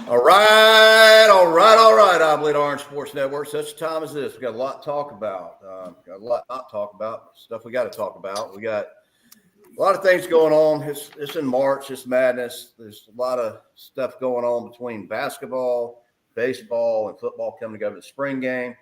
All right. IBO Sports Network. Such a time as this, we got a lot to talk about. Got a lot not to talk about. Stuff we got to talk about. We got a lot of things going on. It's in March. It's madness. There's a lot of stuff going on between basketball, baseball, and football coming together. The spring game.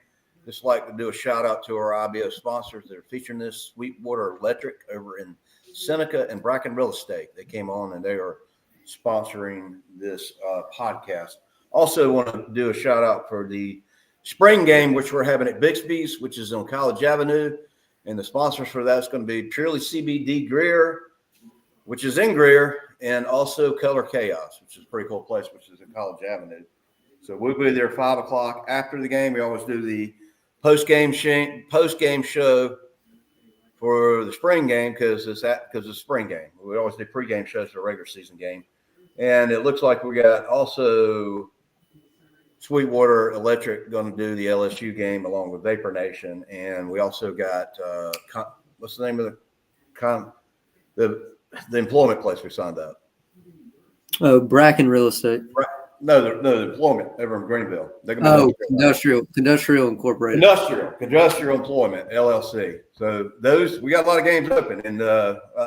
Just like to do a shout out to our IBO sponsors that are featuring this. Sweetwater Electric over in Seneca and Bracken Real Estate. They came on and they are sponsoring this podcast. Also want to do a shout out for the spring game, which we're having at Bixby's, which is on College Avenue. And the sponsors for that is going to be Purely CBD Greer, which is in Greer, and also Color Chaos, which is a pretty cool place, which is in College Avenue. So we'll be there 5 o'clock after the game. We always do the post-game show for the spring game because it's a spring game. We always do pregame shows for the regular season game. And it looks like we got also Sweetwater Electric going to do the LSU game along with Vapor Nation. And we also got, what's the name of the employment place we signed up? Oh, Bracken Real Estate. No, the employment over in Greenville. Industrial Incorporated. Industrial Employment, LLC. So we got a lot of games open, and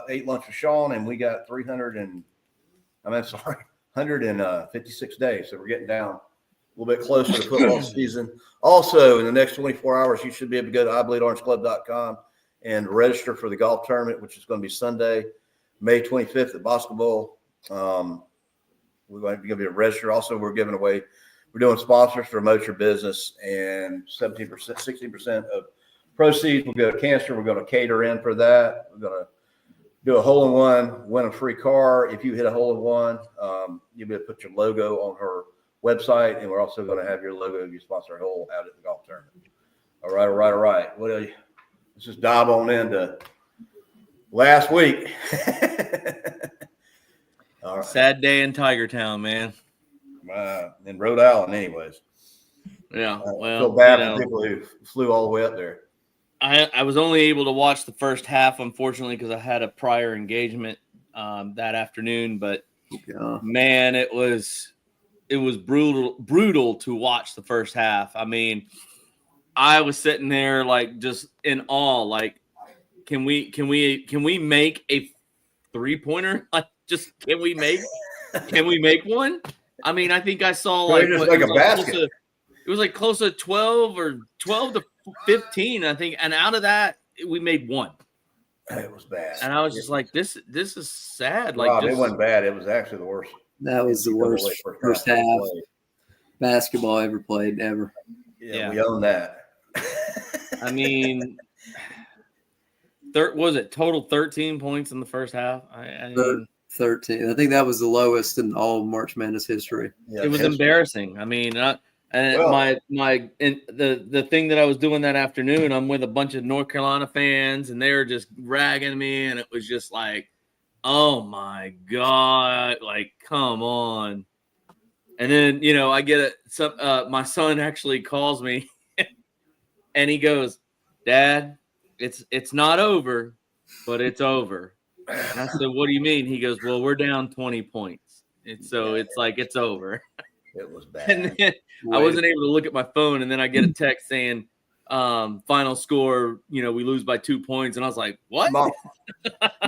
ate lunch with Sean, and we got 156 days. So we're getting down a little bit closer to football season. Also, in the next 24 hours, you should be able to go to IBleedOrangeClub.com and register for the golf tournament, which is going to be Sunday, May 25th at Basketball. We're going to be a register. Also, we're doing sponsors to promote your business, and 17%, 16% of proceeds will go to cancer. We're going to cater in for that. We're going to do a hole-in-one, win a free car. If you hit a hole-in-one, you'll be able to put your logo on her website, and we're also going to have your logo if you sponsor a hole out at the golf tournament. All right. Well, let's just dive on into last week. All right. Sad day in Tiger Town, man. In Rhode Island, anyways. Yeah, I feel bad for people who flew all the way up there. I was only able to watch the first half, unfortunately, because I had a prior engagement that afternoon. But man, it was brutal to watch the first half. I mean, I was sitting there like just in awe. Like, can we make a 3-pointer? Like, just can we make one? I mean, I think I saw like a basket. It was like close to 12 to 15, I think, and out of that we made one. It was bad, and I was just like, "This is sad." Rob, it wasn't bad. It was actually the worst. That was the worst first half basketball ever played ever. Yeah, we own that. I mean, was it total 13 points in the first half? I mean, 13. I think that was the lowest in all of March Madness history. Yeah, it was embarrassing. I mean, the thing that I was doing that afternoon, I'm with a bunch of North Carolina fans, and they were just ragging me, and it was just like, oh my God, like, come on. And then, I get my son actually calls me and he goes, "Dad, it's not over, but it's over." And I said, "What do you mean?" He goes, "Well, we're down 20 points. It's like it's over." It was bad. And then I wasn't able to look at my phone, and then I get a text saying, final score, we lose by 2 points. And I was like, what? My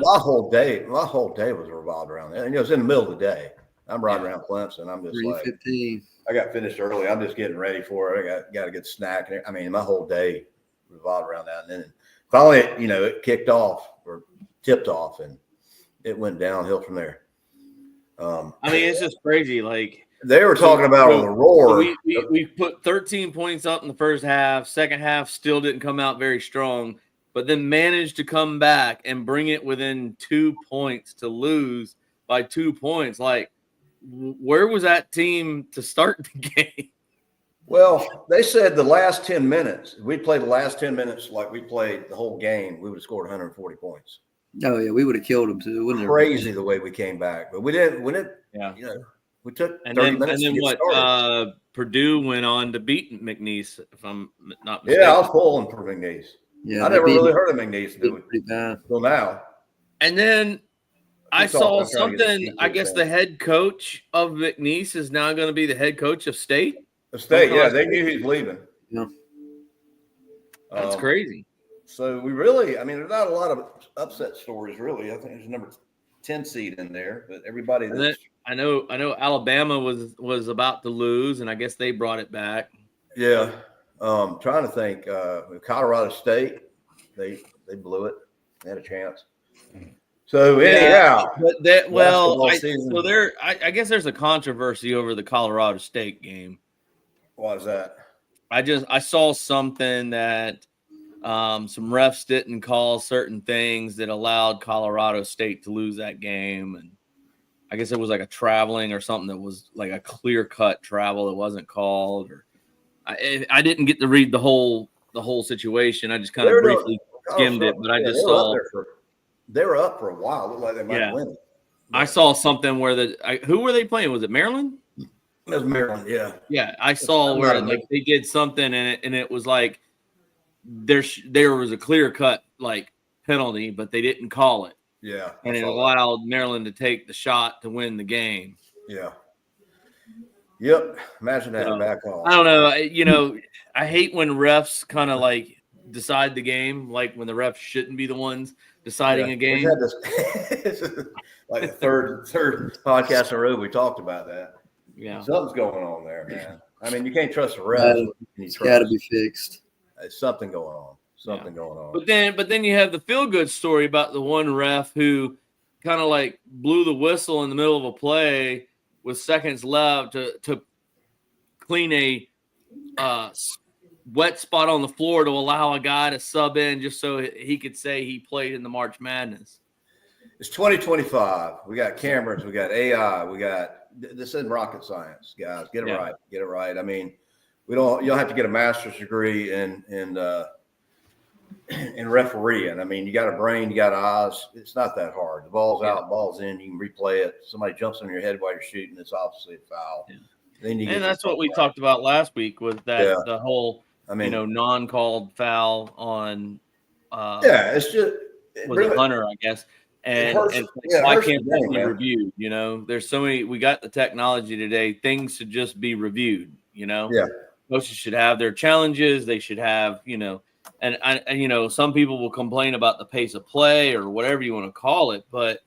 whole day was revolved around that. And it was in the middle of the day. I'm riding around Clemson. I'm just like, I got finished early. I'm just getting ready for it. I got a good snack. I mean, my whole day revolved around that. And then finally, it kicked off or tipped off, and it went downhill from there. I mean, it's just crazy. Like, they were talking about on the roar. We put 13 points up in the first half. Second half still didn't come out very strong, but then managed to come back and bring it within 2 points to lose by 2 points. Like, where was that team to start the game? Well, they said the last 10 minutes, if we played the last 10 minutes like we played the whole game, we would have scored 140 points. Oh, yeah, we would have killed them too. Wouldn't Crazy the way we came back. But we didn't. Yeah. We took 30 and then minutes to get started. Purdue went on to beat McNeese, if I'm not mistaken. Yeah, I was pulling for McNeese. Yeah, I never really heard of McNeese until now. And then I Keep talking. saw I'm trying to get something. the I guess the head coach of McNeese is now going to be the head coach of State. The State, yeah, they knew he's leaving. Yeah. That's crazy. So we really, I mean, there's not a lot of upset stories, really. I think there's a number 10 seed in there, but everybody that's I know Alabama was about to lose, and I guess they brought it back. yeah. Trying to think. Colorado State, they blew it. They had a chance. So anyhow, but that season. I guess there's a controversy over the Colorado State game. Why is that? I saw something that some refs didn't call certain things that allowed Colorado State to lose that game, and I guess it was like a traveling or something that was like a clear-cut travel that wasn't called. Or I didn't get to read the whole situation. I just kind of briefly skimmed it, but I just saw they were up for a while. It looked like they might win it. I saw something where who were they playing? Was it Maryland? It was Maryland, yeah. Yeah, I saw where like they did something and it was like there was a clear-cut like penalty, but they didn't call it. Yeah. And it allowed Maryland to take the shot to win the game. Yeah. Yep. Imagine that back home. I don't know. I hate when refs kind of like decide the game, like when the refs shouldn't be the ones deciding a game. We had this like the third podcast in a row we talked about that. Yeah. Something's going on there, man. I mean, you can't trust the refs. It's got to be fixed. There's something going on. Going on. But then you have the feel-good story about the one ref who kind of like blew the whistle in the middle of a play with seconds left to clean a wet spot on the floor to allow a guy to sub in just so he could say he played in the March Madness. It's 2025. We got cameras. We got AI. We got this isn't rocket science, guys. Get it right. Get it right. I mean, you don't have to get a master's degree in refereeing. I mean, you got a brain, you got eyes. It's not that hard. The ball's out, ball's in. You can replay it. Somebody jumps on your head while you're shooting. It's obviously a foul. Yeah. Then that's what we talked about last week with that the whole non-called foul on. It's just was it Hunter, I guess. And why can't that be reviewed? There's so many. We got the technology today. Things should just be reviewed. Coaches should have their challenges. They should have And some people will complain about the pace of play or whatever you want to call it, but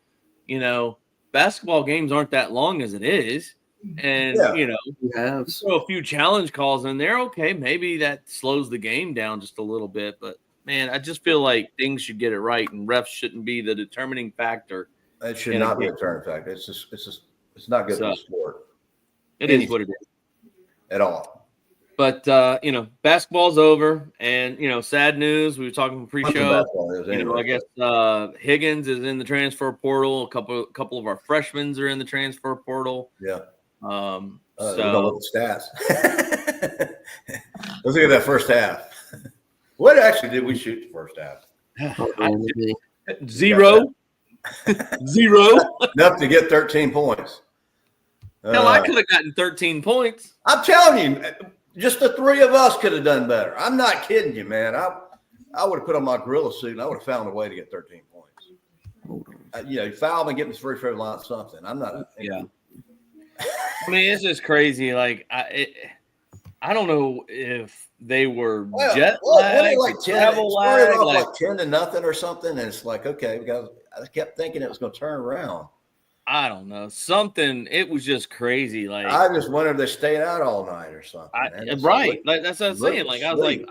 basketball games aren't that long as it is, and throw a few challenge calls in there. Okay, maybe that slows the game down just a little bit, but man, I just feel like things should get it right, and refs shouldn't be the determining factor. It should not be a determining factor. It's not good for the sport. It is what it is at all. But, basketball's over, and, sad news. We were talking pre-show. I guess Higgins is in the transfer portal. A couple of our freshmen are in the transfer portal. Yeah. So look at stats. Let's look at that first half. What actually did we shoot the first half? Zero. Enough to get 13 points. Hell, I could have gotten 13 points. I'm telling you. Just the three of us could have done better. I'm not kidding you, man. I would have put on my gorilla suit and I would have found a way to get 13 points. You foul me, get me free throw line, something. I'm not. I mean, it's just crazy. Like I don't know if they were jet lag, travel lag, like 10-0 or something, and it's like okay, I kept thinking it was going to turn around. I don't know. Something. It was just crazy. Like I just wondered if they stayed out all night or something. Right. That's what I'm saying. Like I was like,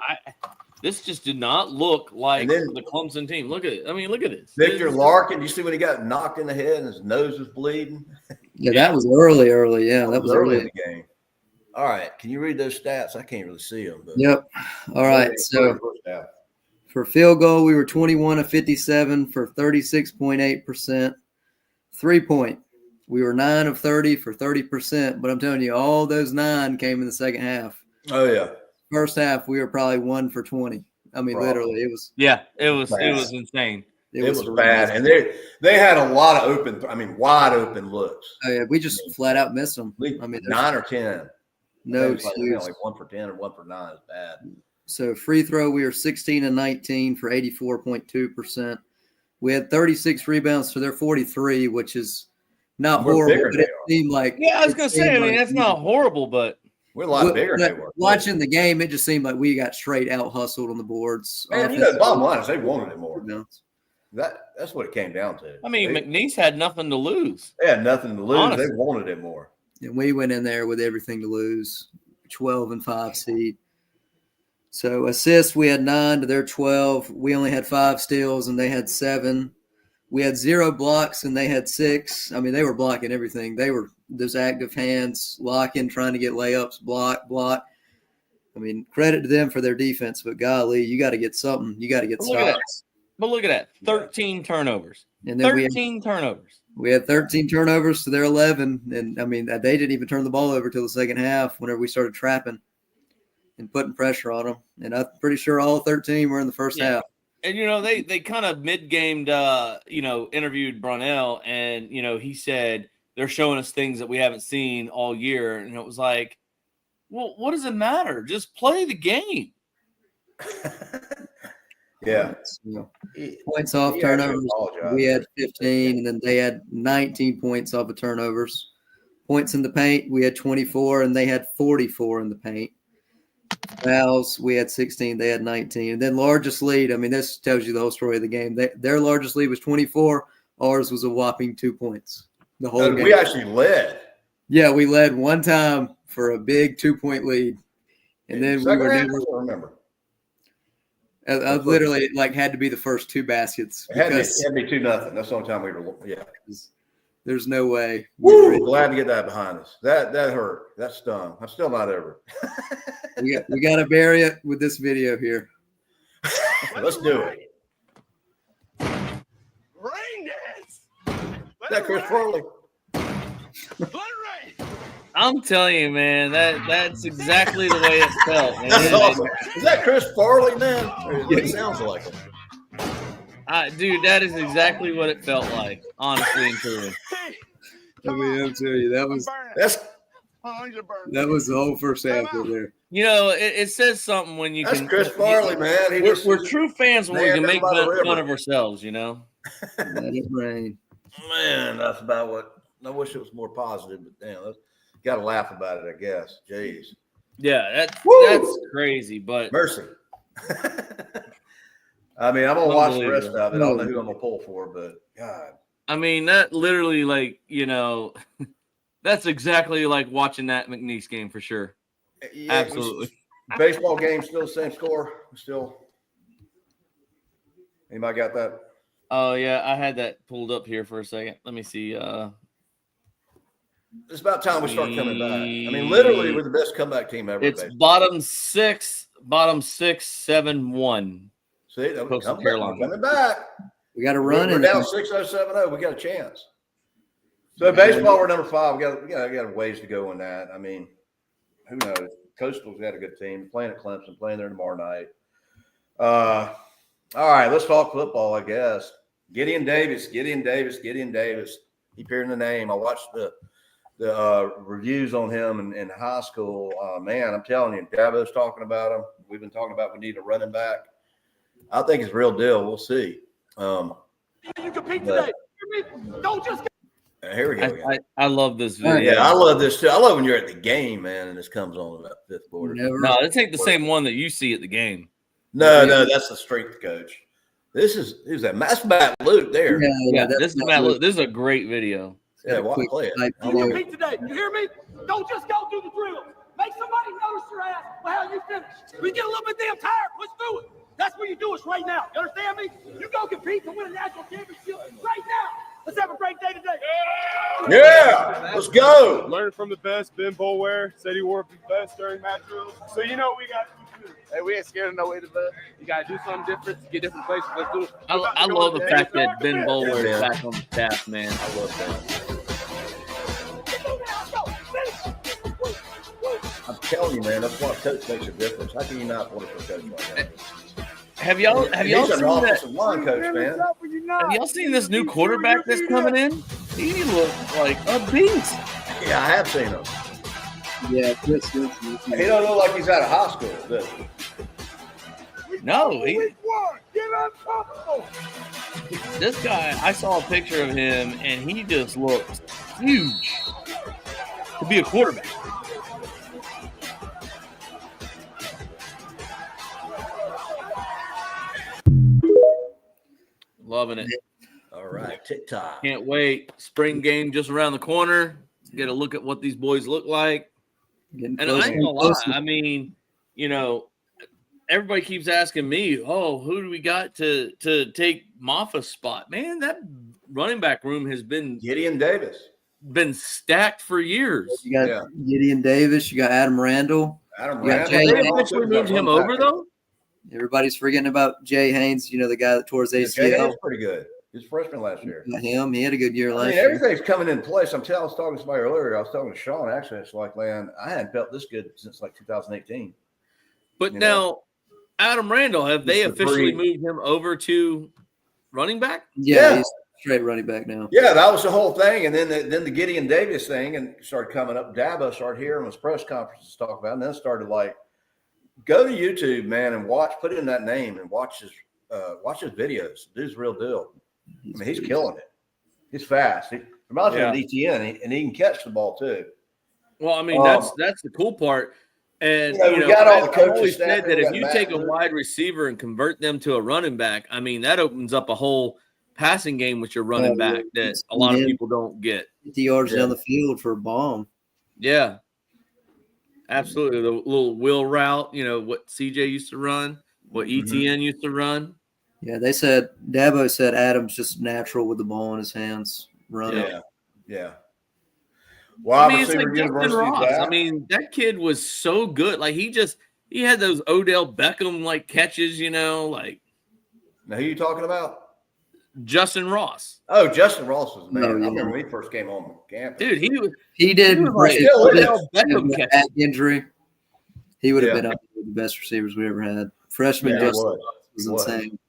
this just did not look like the Clemson team. Look at it. I mean, look at this. Victor Larkin. You see when he got knocked in the head and his nose was bleeding? Yeah, that was early. Yeah, that was early in the game. All right. Can you read those stats? I can't really see them. But yep. All right. So for field goal, we were 21 of 57 for 36.8%. 3-point, we were 9 of 30 for 30%, but I'm telling you, all those 9 came in the second half. Oh yeah. First half, we were probably 1 for 20. I mean, literally, it was. Yeah, it was insane. It was bad, and they had a lot of wide open looks. Oh yeah, we just flat out missed them. 9 or 10. No excuse. Like 1 for 10 or 1 for 9 is bad. So free throw, we were 16 and 19 for 84.2%. We had 36 rebounds to their 43, which is not We're horrible, bigger but than it seemed like. Yeah, I was gonna say. I mean, that's not horrible, but we're a lot bigger than they were. Watching the game, it just seemed like we got straight out hustled on the boards. Man, the bottom line is they wanted it more. Rebounds. That's what it came down to. I mean, McNeese had nothing to lose. They had nothing to lose. Honestly. They wanted it more. And we went in there with everything to lose, 12 and 5 seed. So assists, we had 9 to their 12. We only had 5 steals, and they had 7. We had 0 blocks, and they had 6. I mean, they were blocking everything. They were those active hands, locking, trying to get layups, block. I mean, credit to them for their defense, but golly, you got to get something. You got to get stops. But look at that, 13 turnovers. And then 13 turnovers. We had 13 turnovers to their 11, and I mean they didn't even turn the ball over till the second half. Whenever we started trapping and putting pressure on them, and I'm pretty sure all 13 were in the first half. And they kind of mid-gamed, interviewed Brunell, and he said they're showing us things that we haven't seen all year, and it was like, well, what does it matter? Just play the game. Yeah. Points off turnovers. We had 15, and then they had 19 points off of turnovers. Points in the paint, we had 24, and they had 44 in the paint. Fouls, we had 16, they had 19. And then largest lead, I mean, this tells you the whole story of the game. Their largest lead was 24. Ours was a whopping 2 points. The whole game. We actually led. Yeah, we led one time for a big 2-point lead. And then we were never – remember. I literally had to be the first 2 baskets. It had to be 2-0. That's the only time we were. Yeah. There's no way. Woo! Glad to get that behind us. That hurt. That stung. I'm still not over. we got to bury it with this video here. Let's do it. Rain dance. Is that Chris Farley? Let it rain. I'm telling you, man, that's exactly the way it felt. Man. That's awesome. Is that Chris Farley, man? It sounds like him. Dude, that is exactly what it felt like, honestly and truly. I mean, I'm telling you, that was the whole first half right there. It says something when you That's can. Chris Farley, man. We're true fans when we can make fun of ourselves, Let it rain. Man, that's about what. I wish it was more positive, but damn, got to laugh about it, I guess. Jeez. Yeah, that's crazy, but mercy. I mean, I'm gonna watch the rest of it. I don't know who I'm gonna pull for, but God. I mean, that literally, that's exactly like watching that McNeese game for sure. Yeah, absolutely. Baseball game still the same score. Still. Anybody got that? Oh yeah, I had that pulled up here for a second. Let me see. It's about time we start coming back. I mean, literally, we're the best comeback team ever. It's bottom 6, 7-1. See, coming back. We got to run. We're down 6-0, 7-0. We got a chance. So baseball, we're number 5. We got a ways to go on that. I mean, who knows? Coastal's got a good team. Playing at Clemson, playing there tomorrow night. All right, let's talk football, I guess. Gideon Davis. Keep hearing the name. I watched the reviews on him in high school. Man, I'm telling you, Dabo's talking about him. We've been talking about we need a running back. I think it's a real deal. We'll see. You compete today. Don't just. Here we go. I love this video. Yeah, I love this too. I love when you're at the game, man, and this comes on about 5th quarter. No, this ain't the same one that you see at the game. No, that's the strength coach. Who's that? That's Matt Luke there. Yeah, this is Matt Luke. This is a great video. Yeah, play it. You compete today. You hear me? Don't just go do the drill. Make somebody notice your ass for how you finish. We get a little bit damn tired. Push through it. That's what you do is right now. You understand me? You go compete to win a national championship right now. Let's have a great day today. Yeah, let's go. Learn from the best. Ben Boulware said he wore his best during match drills. So you know what we got to do. Hey, we ain't scared of no way to best. You got to do something different. Get different places. Let's do it. I love the fact that Ben Boulware is back on the staff, man. I love that. I'm telling you, man, that's why coach makes a difference. How can you not want to coach like that? Have y'all seen that? Line coach, man. Have y'all seen this new quarterback that's coming in? He looks like a beast. Yeah, I have seen him. Yeah, he don't look like he's out of high school, does he? No, Give him trouble. This guy, I saw a picture of him, and he just looks huge to be a quarterback. Loving it. All right, TikTok. Can't wait. Spring game just around the corner. Get a look at what these boys look like. Getting And I ain't gonna lie. I mean, everybody keeps asking me, "Oh, who do we got to take Moffa's spot?" Man, that running back room has been Gideon Davis. Stacked for years. You got Gideon Davis. You got Adam Randall. Adam You got Randall. Jay They officially moved him over though. Everybody's forgetting about Jay Haynes. The guy that tore his Jay ACL. Haynes pretty good. He's freshman last year. Got him. He had a good year last year. Everything's coming in place. I was talking to somebody earlier. I was talking to Sean. Actually, it's like, man, I hadn't felt this good since like 2018. But now, Adam Randall, have they Mr. officially Breed. moved him over to running back? Yeah, he's straight running back now. Yeah, that was the whole thing. And then the Gideon Davis thing and started coming up. Dabo started hearing his press conferences talk about it, and then started like, go to YouTube, man, and put in that name and watch his videos. Dude's the real deal. I mean, he's killing it. He's fast. He reminds me of ETN, and he can catch the ball too. Well, I mean, that's the cool part. And we got all the I've coaches always staff said there. that We if got you Matt take a Luke. wide receiver and convert them to a running back, I mean, that opens up a whole passing game with your running back that a lot of people don't get. 50 yards down the field for a bomb. Yeah, absolutely. The little wheel route, what CJ used to run, what ETN used to run. Yeah, Dabo said Adam's just natural with the ball in his hands. Running. Yeah. Well, I mean, it's like Justin University Ross. back. I mean, that kid was so good. Like he had those Odell Beckham like catches, like. Now, who are you talking about? Justin Ross. Oh, Justin Ross was man. Oh, yeah. I remember when he first came on campus. Dude, He did He was like great. Odell Beckham catch. Back injury. He would have Yeah. been up with the best receivers we ever had. Freshman Yeah, he Justin was. was He was. insane.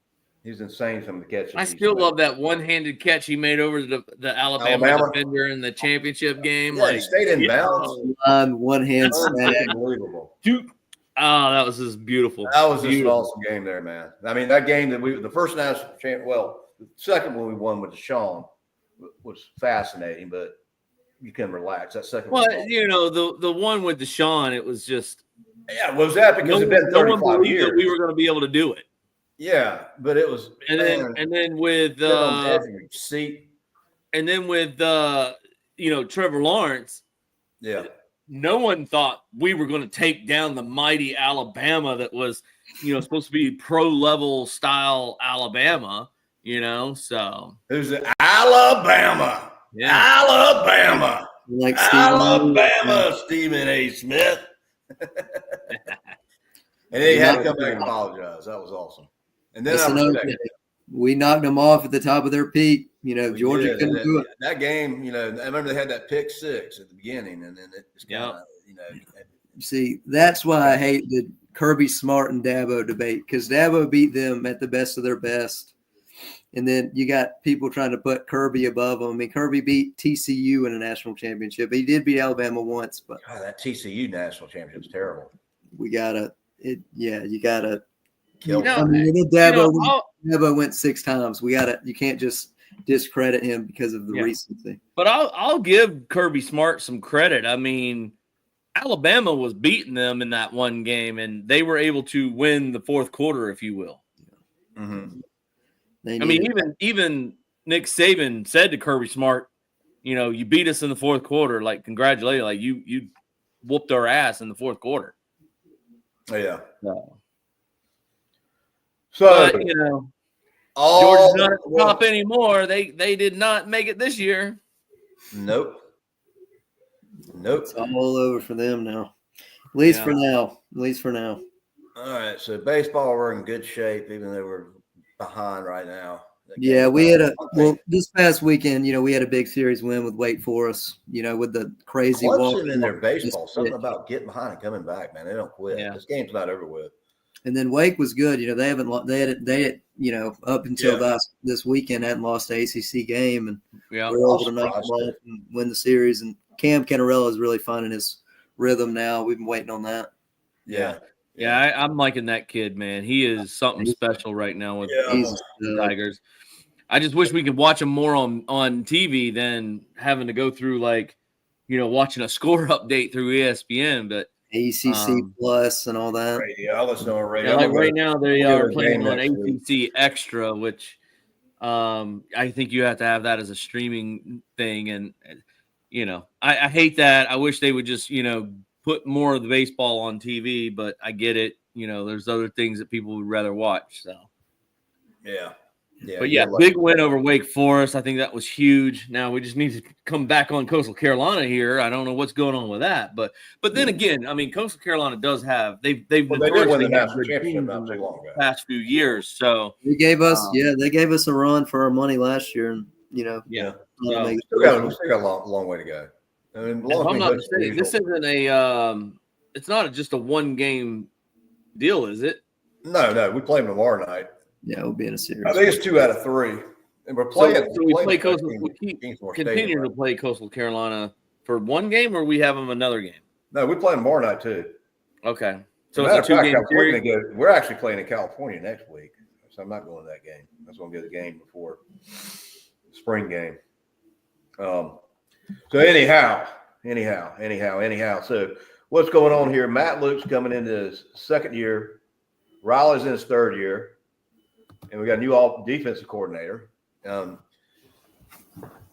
He's insane. Some of the catches. I he still made. love that one-handed catch he made over the Alabama defender in the championship game. Yeah, he stayed in bounds. One hand snap. Unbelievable. Oh, that was just beautiful. That was just an Beautiful. awesome game there, man. I mean, that game that the first national champ, the second one we won with Deshaun was fascinating, but you can relax. That second Well, one. the one with Deshaun, it was just Was that because it'd been no one 35 believed years? that we were going to be able to do it. Yeah, but it was. And then with sitting on the edge of your seat. Trevor Lawrence, Yeah. no one thought we were going to take down the mighty Alabama that was, supposed to be pro level style Alabama, so. Who's it? Alabama. Yeah. Alabama. Like Alabama, Stephen A. Smith. And he had to come back and apologize. That was awesome. And then we knocked them off at the top of their peak. Georgia couldn't do it. That game, I remember they had that pick six at the beginning, and then it just kind of, See, that's why I hate the Kirby Smart and Dabo debate, because Dabo beat them at the best of their best. And then you got people trying to put Kirby above them. I mean, Kirby beat TCU in a national championship. He did beat Alabama once, but that TCU national championship is terrible. you gotta Kill I mean, Dabo went 6 times. You can't just discredit him because of the recency. But I'll give Kirby Smart some credit. I mean, Alabama was beating them in that one game, and they were able to win the fourth quarter, if you will. Mm-hmm. I mean, even Nick Saban said to Kirby Smart, you beat us in the fourth quarter. Like, congratulations. Like, you whooped our ass in the fourth quarter. Yeah. But, Georgia's not at the well, top anymore. They did not make it this year. Nope. It's all over for them now. At least for now. All right. So baseball, we're in good shape, even though we're behind right now. Yeah, we had this past weekend, we had a big series win with Wake Forest, with the crazy Clemson in their baseball. Something about getting behind and coming back, man. They don't quit. Yeah. This game's not over with. And then Wake was good. They haven't they up until this weekend hadn't lost an ACC game, and we were able to knock them off and win the series. And Cam Canarella is really finding his rhythm now. We've been waiting on that. Yeah. Yeah, I'm liking that kid, man. He is something special right now with the Tigers. I just wish we could watch him more on TV than having to go through watching a score update through ESPN. But ACC Plus and all that. Radio. I listen on radio. Yeah, like right now they are playing on ACC Extra, which I think you have to have that as a streaming thing. And I hate that. I wish they would just put more of the baseball on TV, but I get it. There's other things that people would rather watch. So yeah. But big win over Wake Forest. I think that was huge. Now we just need to come back on Coastal Carolina here. I don't know what's going on with that, but then again, I mean, Coastal Carolina does have they've did win the national championship not too long ago. Past few years. So they gave us they gave us a run for our money last year, and we still got a long way to go. I mean, if I'm not mistaken, this isn't it's not just a one game deal, is it? No, we play them tomorrow night. Yeah, we'll be in a series. I think it's 2 out of 3, and we're playing. So we play Coastal. We continue to play Coastal Carolina for one game, or we have them another game. No, we play them tomorrow night too. Okay, so it's a 2-game series. We're actually playing in California next week, so I'm not going to that game. That's going to be the game before the spring game. So anyhow. So what's going on here? Matt Luke's coming into his second year. Riley's in his third year. And we got a new defensive coordinator.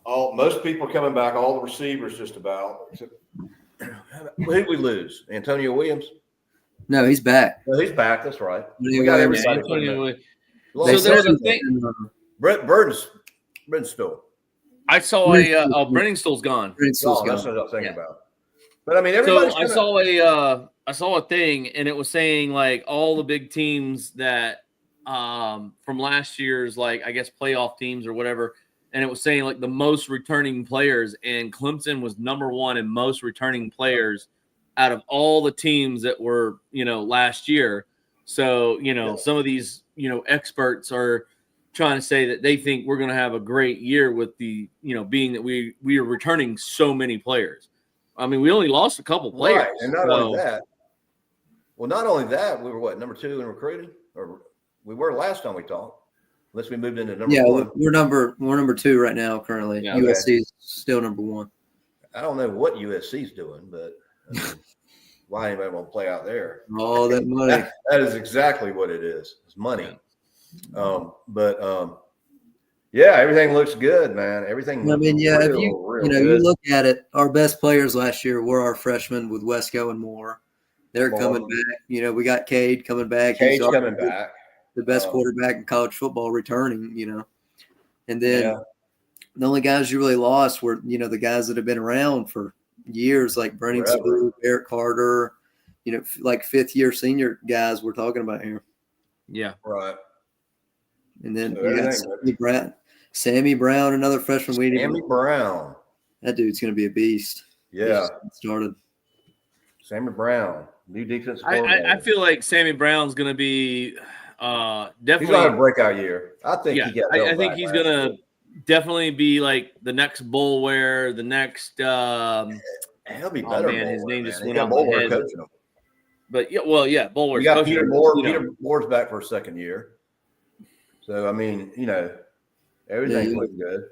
Most people are coming back. All the receivers, just about. Who did we lose? Antonio Williams? No, he's back. No, he's back. That's right. We got everybody. So there's a thing. Burden's still. I saw Brenningstool's gone. That's what I was thinking about. But I mean, everybody. So I saw a thing, and it was saying like all the big teams that. From last year's, I guess, playoff teams or whatever. And it was saying like the most returning players, and Clemson was number 1 in most returning players out of all the teams that were, last year. So, some of these, experts are trying to say that they think we're going to have a great year with the, being that we are returning so many players. I mean, we only lost a couple players. Right. And not only that, we were number 2 in recruiting, or we were last time we talked, unless we moved into number 1. We're number 2 right now currently. Yeah, USC is still number 1. I don't know what USC's doing, but why anybody want to play out there? All that money. That is exactly what it is. It's money. Everything looks good, man. Everything. I mean, if you look at it, our best players last year were our freshmen with Wesco and Moore. They're coming back. We got Cade coming back. Cade's coming back. The best quarterback in college football returning, and then the only guys you really lost were, the guys that have been around for years, like Brennan Spoon, Eric Carter, like 5th-year senior guys we're talking about here. Yeah. Right. And then you got Sammy Brown, another freshman. Sammy Brown. That dude's going to be a beast. Yeah. Started. Sammy Brown, new defensive coordinator. I feel like Sammy Brown's going to be definitely. He's going to have a breakout year. I think I think he's going to definitely be like the next Bullware, the next. He'll be better. His name just went off my head. But Bullware's we got Peter Moore. Peter Moore's back for a second year. So I mean, everything's looking good.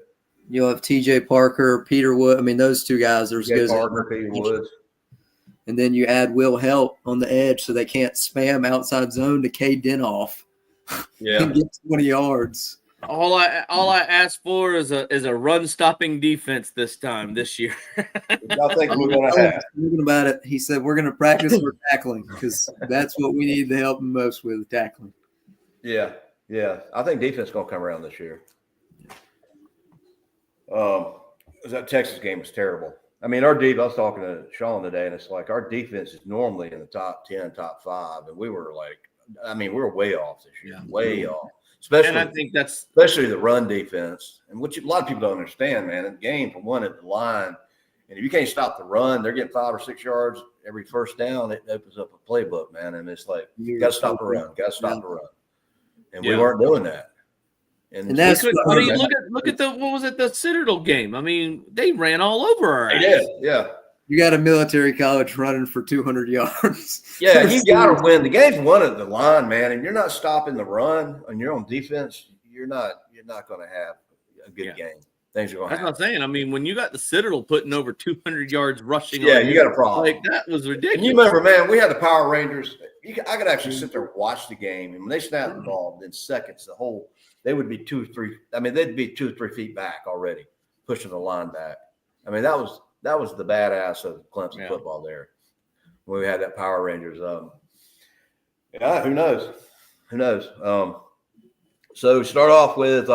You'll have T.J. Parker, Peter Wood. I mean, those 2 guys are as good as Parker, Peter Woods. And then you add Will Help on the edge so they can't spam outside zone to Cade Denoff. Yeah. And get 20 yards. All I ask for is a run stopping defense this year. I think we're going to have. Talking about it, he said we're going to practice for tackling because that's what we need to help him most with, tackling. Yeah. I think defense is going to come around this year. That Texas game was terrible. I mean, I was talking to Sean today, and it's like our defense is normally in the top 10, top 5, and we were we're way off this year, way off. And I think especially the run defense, and which a lot of people don't understand, man. In the game, from one at the line, and if you can't stop the run, they're getting 5 or 6 yards every first down. It opens up a playbook, man, and it's like you got to stop the run, and we weren't doing that. And that's look at the what was it, the Citadel game? I mean, they ran all over our ass. They did, yeah. You got a military college running for 200 yards. Yeah, you got to win. The game's won at the line, man, and you're not stopping the run and you're on defense. You're not going to have a good game. Things are going to That's happen. what I'm saying. I mean, when you got the Citadel putting over 200 yards rushing, Yeah, you got a problem. Like that was ridiculous. And you remember, man, we had the Power Rangers. I could actually sit there and watch the game, and when they snapped the ball, in seconds, they would be 2 or 3. I mean, they'd be 2 or 3 feet back already, pushing the line back. I mean, that was the badass of Clemson football there when we had that Power Rangers. Yeah, who knows? Who knows? So start off with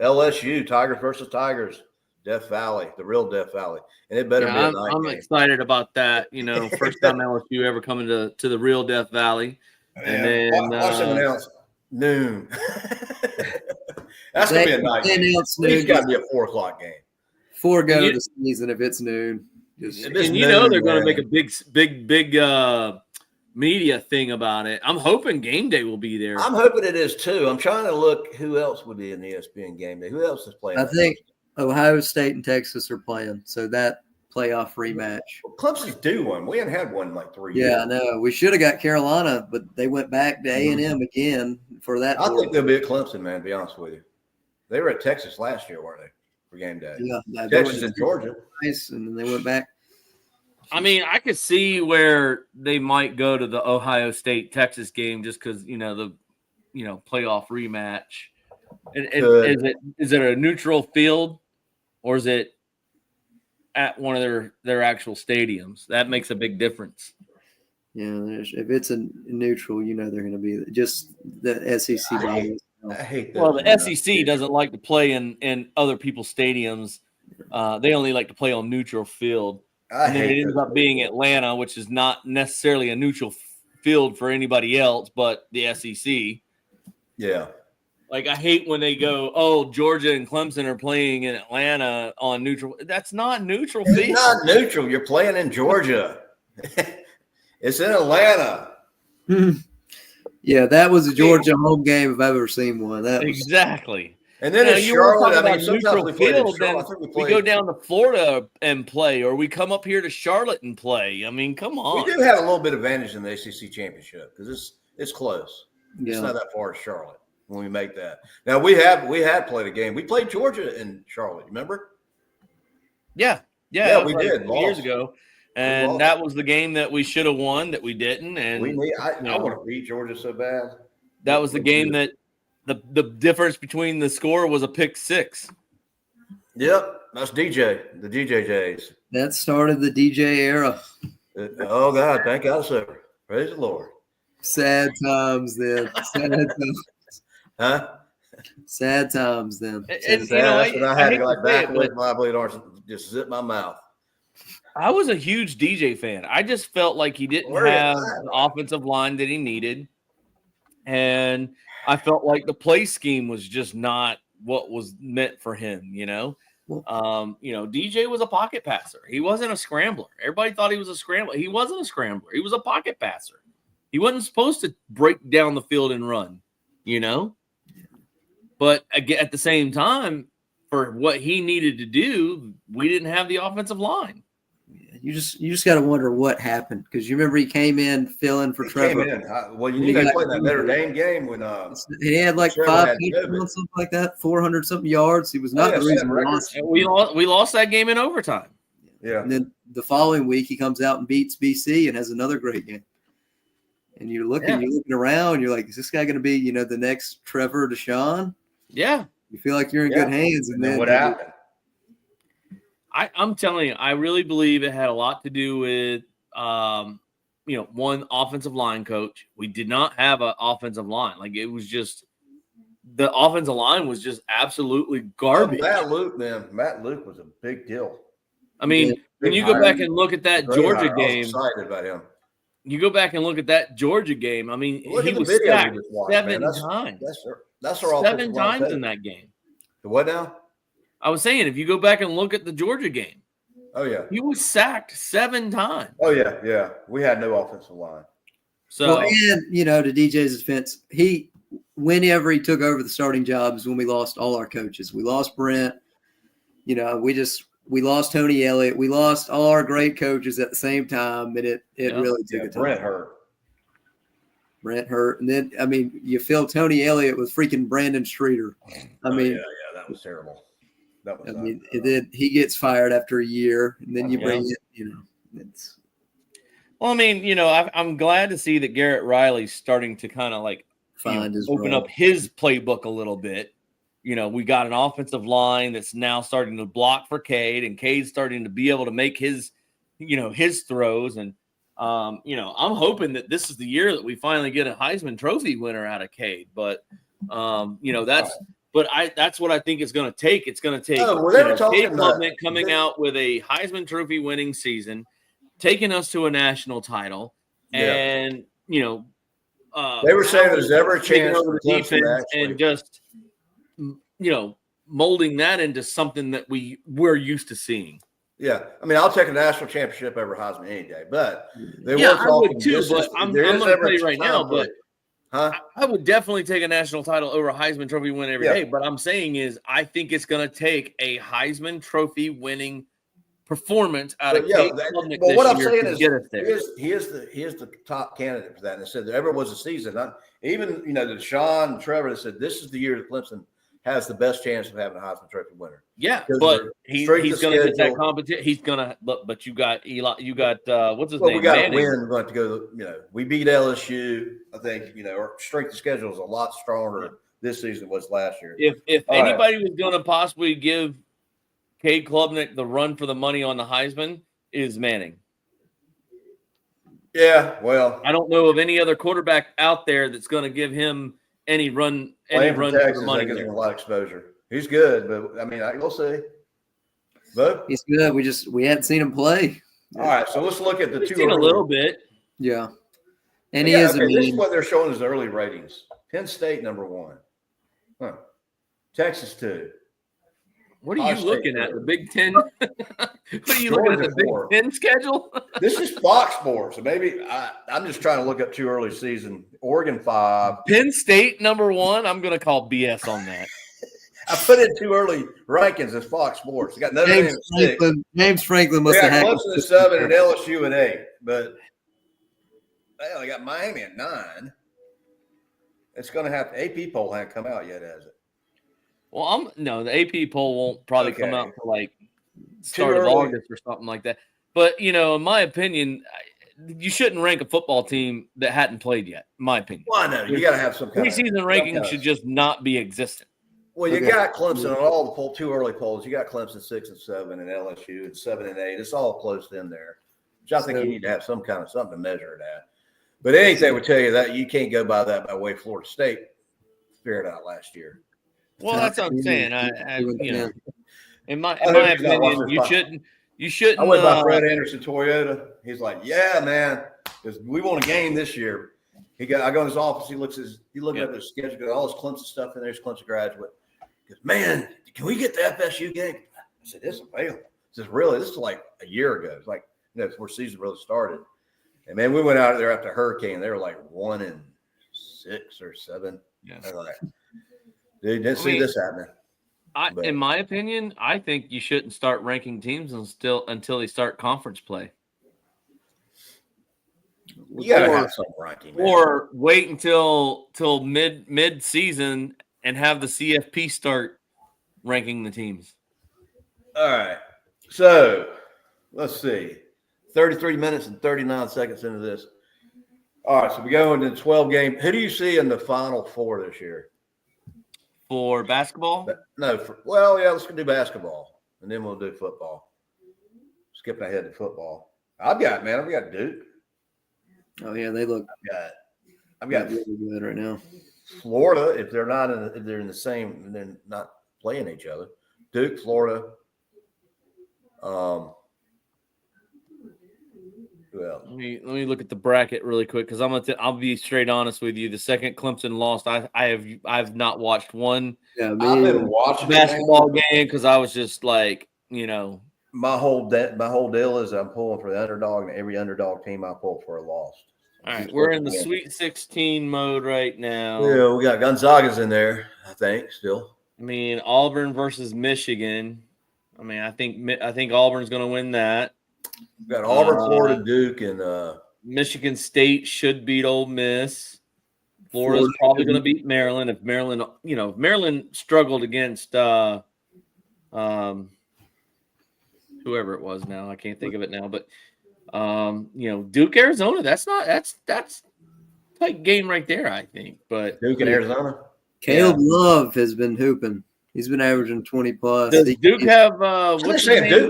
LSU, Tigers versus Tigers, Death Valley, the real Death Valley, and it better be a night I'm game. excited about that. You know, first time LSU ever coming to the real Death Valley, and then watch them announce noon. That's gonna be a night game. It's got to be a 4:00 game. Forego the season if it's noon. And you know they're going to make a big media thing about it. I'm hoping game day will be there. I'm hoping it is too. I'm trying to look who else would be in the ESPN game day. Who else is playing? I think Ohio State and Texas are playing, so that playoff rematch. Well, Clemson's due one. We hadn't had one in like 3 years. Yeah, I know. We should have got Carolina, but they went back to A&M again for that. I think they'll be at Clemson, man, to be honest with you. They were at Texas last year, weren't they, for game day? Yeah, Texas and Georgia. Nice, and then they went back. I mean, I could see where they might go to the Ohio State Texas game just because the playoff rematch. Is it a neutral field or is it at one of their actual stadiums? That makes a big difference. Yeah, if it's a neutral, they're going to be just the SEC. I hate that. Well, the SEC doesn't like to play in other people's stadiums. They only like to play on neutral field. And then it ends up being Atlanta, which is not necessarily a neutral field for anybody else but the SEC. Yeah. Like, I hate when they go, oh, Georgia and Clemson are playing in Atlanta on neutral. That's not neutral field. It's not neutral. You're playing in Georgia. It's in Atlanta. Yeah, that was a Georgia home game if I've ever seen one. Exactly. And then in Charlotte, I mean, sometimes we play field, we go down to Florida and play, or we come up here to Charlotte and play. I mean, come on. We do have a little bit of advantage in the ACC championship because it's close. Yeah. It's not that far as Charlotte when we make that. Now we had played a game. We played Georgia in Charlotte. Remember? Yeah, we did years ago, and that was the game that we should have won that we didn't. And I want to beat Georgia so bad. That was the game that. The difference between the score was a pick 6. Yep, that's DJ, the DJ Jays. That started the DJ era. Oh, God, thank God, sir. Praise the Lord. Sad times then. Sad times. Huh? Sad times then. And that's when I had to go back with my bleed orange, just zip my mouth. I was a huge DJ fan. I just felt like he didn't have the offensive line that he needed. And I felt like the play scheme was just not what was meant for him, DJ was a pocket passer. He wasn't a scrambler. Everybody thought he was a scrambler. He wasn't a scrambler. He was a pocket passer. He wasn't supposed to break down the field and run, But at the same time, for what he needed to do, we didn't have the offensive line. You just got to wonder what happened because you remember he came in filling for Trevor. Well, you guys played that Notre Dame game when he had like 5 something like that, 400 something yards. He was not the reason we lost that game in overtime. Yeah, and then the following week he comes out and beats BC and has another great game. And you're looking around, you're like, is this guy going to be the next Trevor Deshaun? Yeah, you feel like you're in good hands. And then what happened? I'm telling you, I really believe it had a lot to do with, one offensive line coach. We did not have an offensive line. Like, it was just the offensive line was just absolutely garbage. Matt Luke was a big deal. I mean, when you go back and look at that Georgia game, I was excited about him. You go back and look at that Georgia game. I mean, he was sacked 7 times. That's our 7 times in that game. The what now? I was saying, if you go back and look at the Georgia game, oh yeah, he was sacked 7 times. Oh yeah. We had no offensive line. So, and to DJ's defense, whenever he took over the starting job is when we lost all our coaches. We lost Brent. We we lost Tony Elliott. We lost all our great coaches at the same time, and it really took a toll. Brent hurt. And then, I mean, you fill Tony Elliott with freaking Brandon Streeter. I mean, yeah, that was terrible. He gets fired after a year, and then you bring in, it's. Well, I mean, I'm glad to see that Garrett Riley's starting to kind of like open up his playbook a little bit. We got an offensive line that's now starting to block for Cade, and Cade's starting to be able to make his throws. And, I'm hoping that this is the year that we finally get a Heisman Trophy winner out of Cade. But, that's what I think it's going to take. It's going to take Cade Klubnik coming out with a Heisman Trophy winning season, taking us to a national title, and they were saying there's ever a chance for defense and just molding that into something that we're used to seeing. Yeah, I mean, I'll take a national championship over Heisman any day, but I would too. But I'm going to tell you right now, but I would definitely take a national title over a Heisman Trophy win every day. But I'm saying is, I think it's going to take a Heisman Trophy winning performance out of Cade Klubnik this what I'm year saying to is, get us there. He is the top candidate for that. And I said there ever was a season. Even Deshaun and Trevor said this is the year that Clemson has the best chance of having a Heisman Trophy winner. Yeah, but he's going to get that competition. He's going to look, but you got Eli. You got what's his name? We got to win. We're going to go. We beat LSU. I think our strength of schedule is a lot stronger this season than it was last year. If anybody was going to possibly give Cade Klubnik the run for the money on the Heisman, is Manning. Yeah, well, I don't know of any other quarterback out there that's going to give him any run for the money. Gives him a lot of exposure. He's good, but I mean, we'll see. But he's good. We hadn't seen him play. All right, so let's look at the two. Seen a little bit, yeah. And he is. This is what they're showing as the early ratings. Penn State #1, Texas 2. What are you looking at? The Big Ten? What are you looking at? The Big Ten schedule? This is Fox Sports. So maybe I'm just trying to look up too early season. Oregon 5. Penn State #1. I'm going to call BS on that. I put in too early rankings as Fox Sports. I got James Franklin must have had Clemson at 7 and LSU at 8. But I got Miami at 9. It's going to have AP poll hasn't come out yet, has it? Well, the AP poll won't probably come out until like start of August or something like that. But in my opinion, you shouldn't rank a football team that hadn't played yet. In my opinion. Well, I know you got to have some kind of preseason ranking should just not be existent. Well, you got Clemson on all the two early polls. You got Clemson 6 and 7, and LSU at 7 and 8. It's all close in there, which I think you need to have some kind of something to measure it at. But anything would tell you that you can't go by that by way Florida State figured out last year. Well, that's what I'm saying. In my opinion, you shouldn't. I went by Fred Anderson Toyota. He's like, yeah, man, because we won a game this year. I go in his office. He looks at his schedule, got all his Clemson stuff in there. He's Clemson graduate. He goes, man, can we get the FSU game? I said, it's available. He says, really? This is like a year ago. It's like before season really started. And man, we went out there after Hurricane. They were like 1 and 6 or 7. Yeah. They didn't see this happening. In my opinion, I think you shouldn't start ranking teams until they start conference play. You gotta have some ranking, man. Or wait until mid season and have the CFP start ranking the teams. All right. So let's see. 33 minutes and 39 seconds into this. All right, so we go into the 12 game. Who do you see in the Final Four this year? For basketball? No. Let's do basketball, and then we'll do football. Skipping ahead to football. I've got Duke. Oh yeah, they look. I've got really good right now. Florida, if they're in the same, and they're not playing each other. Duke, Florida. Well, let me look at the bracket really quick because I'll be straight honest with you. The second Clemson lost, I've not watched one I've been watching basketball game because I was just like, my whole deal is I'm pulling for the underdog, and every underdog team I pull for a loss. All right, we're in the Sweet 16 mode right now. Yeah, we got Gonzaga's in there, I think, still. I mean, Auburn versus Michigan. I mean, I think Auburn's going to win that. We've got Auburn, Florida, Duke, and Michigan State should beat Ole Miss. Florida's probably going to beat Maryland. If Maryland struggled against whoever it was now, I can't think of it now, but Duke, Arizona, that's tight game right there, I think. But Duke and Arizona. Caleb Love has been hooping. He's been averaging 20 plus. Does Duke have what's his name?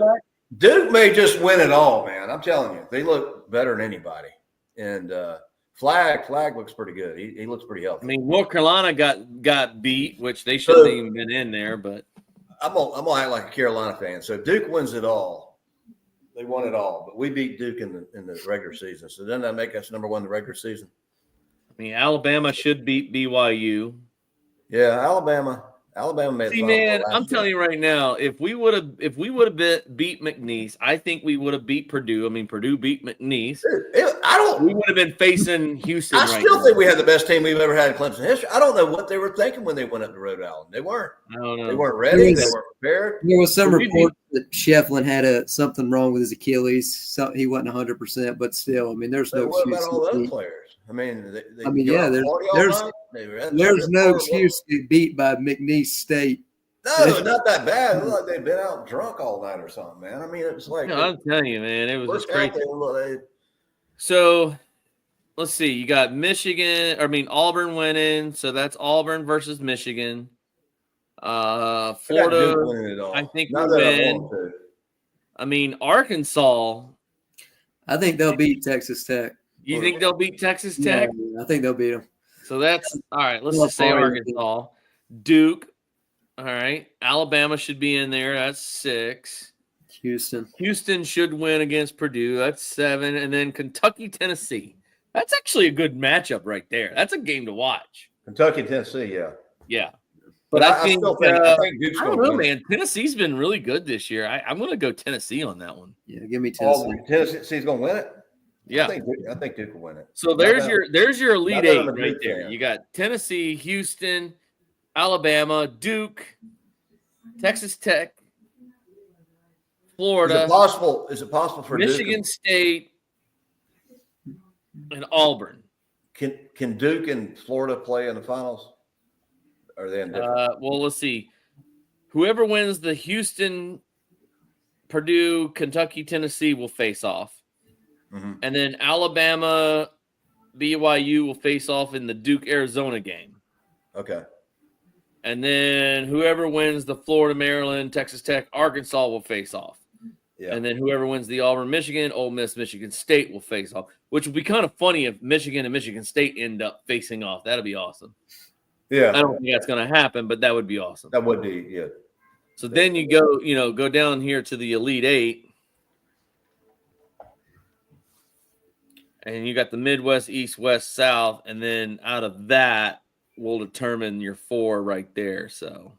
Duke may just win it all, man. I'm telling you, they look better than anybody. And Flag looks pretty good. He looks pretty healthy. I mean, North Carolina got beat, which they shouldn't have even been in there. But I'm gonna act like a Carolina fan. So Duke wins it all. They won it all, but we beat Duke in the regular season. So doesn't that make us number one in the regular season? I mean, Alabama should beat BYU. Yeah, Alabama made. See, man, I'm telling you right now, if we would have beat McNeese, I think we would have beat Purdue. I mean, Purdue beat McNeese. We would have been facing Houston. I still think we had the best team we've ever had in Clemson history. I don't know what they were thinking when they went up to Rhode Island. They weren't. I don't know. They weren't ready. They weren't prepared. There was some report that Shefflin had something wrong with his Achilles. So he wasn't 100%, but still, I mean, there's no excuse. What about all those players? I mean, there's no excuse to get beat by McNeese State. No, not that bad. It looked like they'd been out drunk all night or something, man. I mean, it was like. No, I'm telling you, man, it was just crazy. There, so, let's see. You got Auburn winning. So that's Auburn versus Michigan. Florida, I think will win. I mean, Arkansas. I think they'll beat Texas Tech. You think they'll beat Texas Tech? Yeah, I think they'll beat them. So that's all right. Let's just say Arkansas. Duke. All right. Alabama should be in there. That's 6. Houston should win against Purdue. That's 7. And then Kentucky, Tennessee. That's actually a good matchup right there. That's a game to watch. Kentucky, Tennessee, yeah. Yeah. But I think Duke's I don't know, man. Tennessee's been really good this year. I'm going to go Tennessee on that one. Yeah, give me Tennessee. Tennessee's going to win it? Yeah. I think Duke will win it. So there's your Elite Eight right there. You got Tennessee, Houston, Alabama, Duke, Texas Tech, Florida. Is it possible for Michigan State and Auburn? Can Duke and Florida play in the finals? Or are they in different? Well, let's see. Whoever wins the Houston, Purdue, Kentucky, Tennessee will face off. Mm-hmm. And then Alabama, BYU will face off in the Duke, Arizona game. Okay. And then whoever wins the Florida, Maryland, Texas Tech, Arkansas will face off. Yeah. And then whoever wins the Auburn, Michigan, Ole Miss, Michigan State will face off, which would be kind of funny if Michigan and Michigan State end up facing off. That'd be awesome. Yeah. I don't think that's going to happen, but that would be awesome. That would be, yeah. So then you go down here to the Elite Eight. And you got the Midwest, East, West, South, and then out of that will determine your 4 right there. So,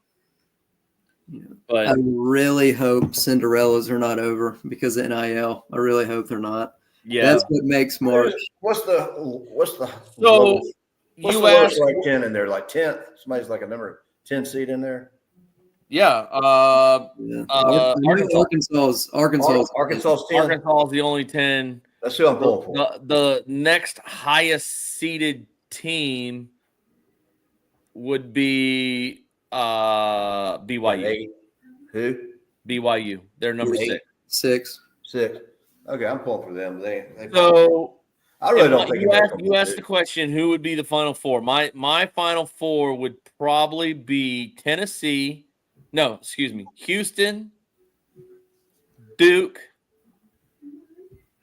but I really hope Cinderellas are not over because of NIL. I really hope they're not. Yeah, that's what makes March. What's the so you asked like 10 in there, like 10. Somebody's like a number 10 seed in there. Yeah. Arkansas's 10. Arkansas is the only 10. That's who I'm going for. The next highest seeded team would be BYU. Who? BYU. They're number 6. 6. Okay, I'm pulling for them. So I really don't think you asked the question, who would be the Final Four? My Final Four would probably be Houston, Duke,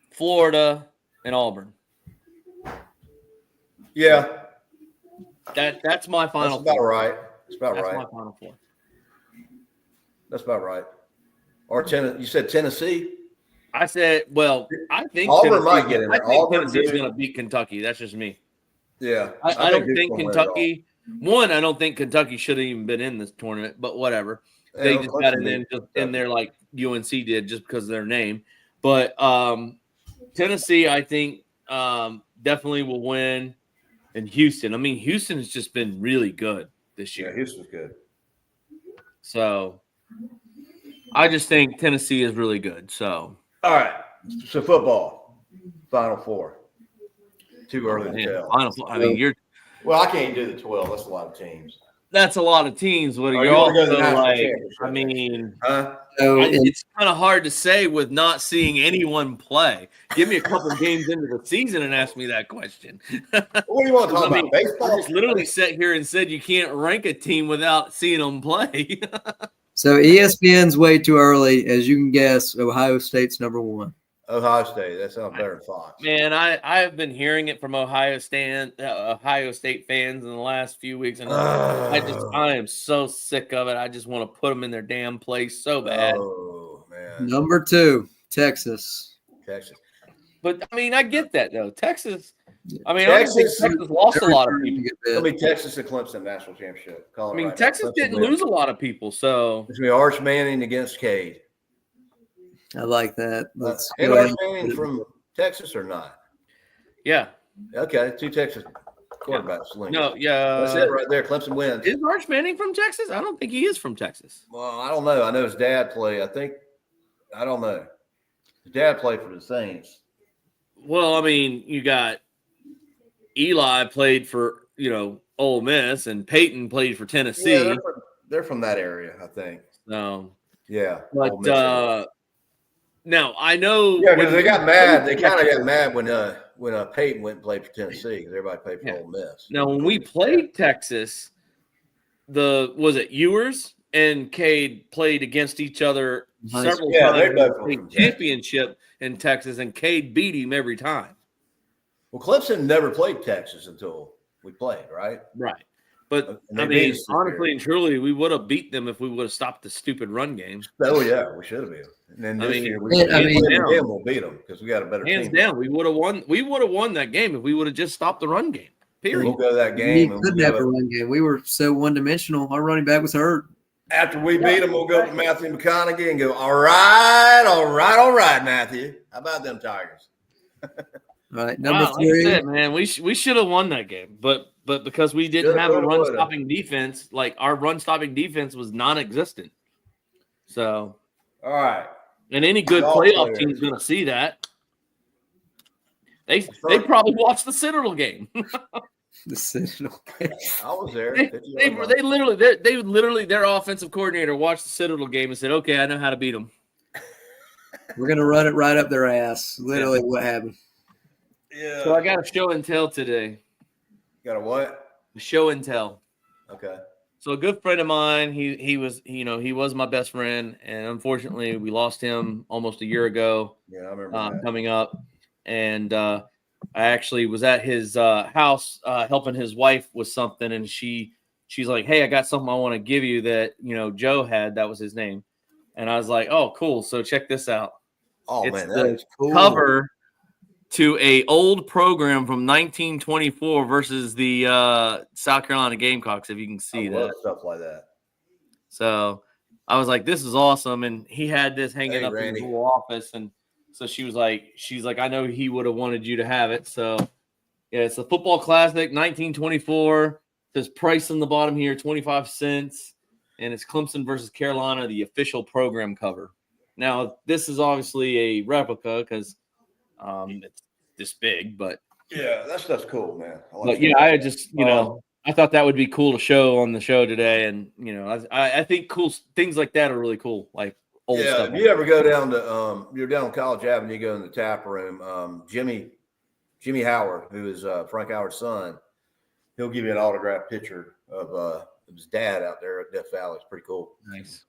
Florida, and Auburn. Yeah. That's my Final Four. That's about right. That's about right. That's my Final Four. That's about right. Or you said Tennessee? I said, well, I think Auburn might get in there. I think Tennessee's going to beat Kentucky. That's just me. Yeah. I don't think Kentucky – I don't think Kentucky should have even been in this tournament, but whatever. They just got in there like UNC did just because of their name. But Tennessee, I think, definitely will win. And Houston. I mean, Houston has just been really good this year. Yeah, Houston's good. So I just think Tennessee is really good. So All right. So football, Final Four. Too early to tell. I mean, Well, I can't do the 12. That's a lot of teams. that's a lot of teams. But Or you're you wanna go to the also national like, championship I next mean, Huh? So in, it's kind of hard to say with not seeing anyone play. Give me a couple games into the season and ask me that question. What do you want to talk about? I Baseball? just literally sat here and said you can't rank a team without seeing them play. so ESPN's way too early. As you can guess, Ohio State's number 1. Ohio State. That sounds better than Fox. Man, I've been hearing it from Ohio State fans in the last few weeks, and I am so sick of it. I just want to put them in their damn place so bad. Oh, man. Number 2, Texas. Texas. But I mean, I get that though. Texas. I mean, Texas- Texas lost a lot of people. It'll be Texas and Clemson national championship. I mean, Texas didn't lose a lot of people, so It's going to be Arch Manning against Cade. I like that. Let's And go Arch ahead. Manning from Texas or not? yeah. Okay, 2 Texas quarterbacks. No, yeah. That's it right there. Clemson wins. Is Arch Manning from Texas? I don't think he is from Texas. Well, I don't know. I know his dad played. I don't know. His dad played for the Saints. Well, I mean, you got Eli played for, Ole Miss, and Peyton played for Tennessee. Yeah, they're from that area, I think. No. Yeah. But Ole Miss area. now I know. Yeah, because they got mad. They kind of got mad when Peyton went and played for Tennessee because everybody played for Ole Miss. Now, when we played Texas, was it Ewers and Cade played against each other several Yeah, they times both in were the from championship in Texas, and Cade beat him every time. Well, Clemson never played Texas until we played, right? Right. But, And they I beat mean, us this honestly year. and truly, we would have beat them if we would have stopped the stupid run game. Oh, yeah, we should have been. And then I this mean, year, we'll beat them because we got a better Hands team. down, we would have won. We would have won that game if we would have just stopped the run game. Period. We'll go that We game. And couldn't have a run game. We were so one-dimensional. Our running back was hurt. after we beat them, we'll go to Matthew McConaughey and go, all right, Matthew. How about them Tigers? All right, number Wow, like 3. I said, man, we should have won that game, but because we didn't Should've, have a would've, run would've. stopping defense, like our run stopping defense was non-existent. So, All right. and any good Y'all playoff players. team is going to see that. They probably watched the Citadel game. The Sentinel. I was there. they literally their offensive coordinator watched the Citadel game and said, "Okay, I know how to beat them." We're going to run it right up their ass. Literally what happened. Yeah. So I got a show and tell today. Got a what? A show and tell. Okay. So a good friend of mine, he was my best friend, and unfortunately we lost him almost a year ago. Yeah, I remember that. Coming up, and I actually was at his house helping his wife with something, and she's like, "Hey, I got something I want to give you that Joe had." That was his name, and I was like, "Oh, cool! So check this out." Oh, It's man, the that is cool. Cover to a old program from 1924 versus the South Carolina Gamecocks, if you can see I love that. stuff like that. So I was like, "This is awesome," and he had this hanging Hey, up Randy. in his little office, and so she's like, "I know he would have wanted you to have it." So yeah, it's the Football Classic 1924. There's price on the bottom here, 25 cents, and it's Clemson versus Carolina, the official program cover. Now this is obviously a replica because it's this big, but Yeah, that stuff's cool, man. but yeah, I just I thought that would be cool to show on the show today, and I think cool things like that are really cool, like old Yeah, stuff. if you ever go down to you're down on College Avenue, you go in the tap room. Jimmy Howard, who is Frank Howard's son, he'll give you an autographed picture of his dad out there at Death Valley. It's pretty cool. Nice.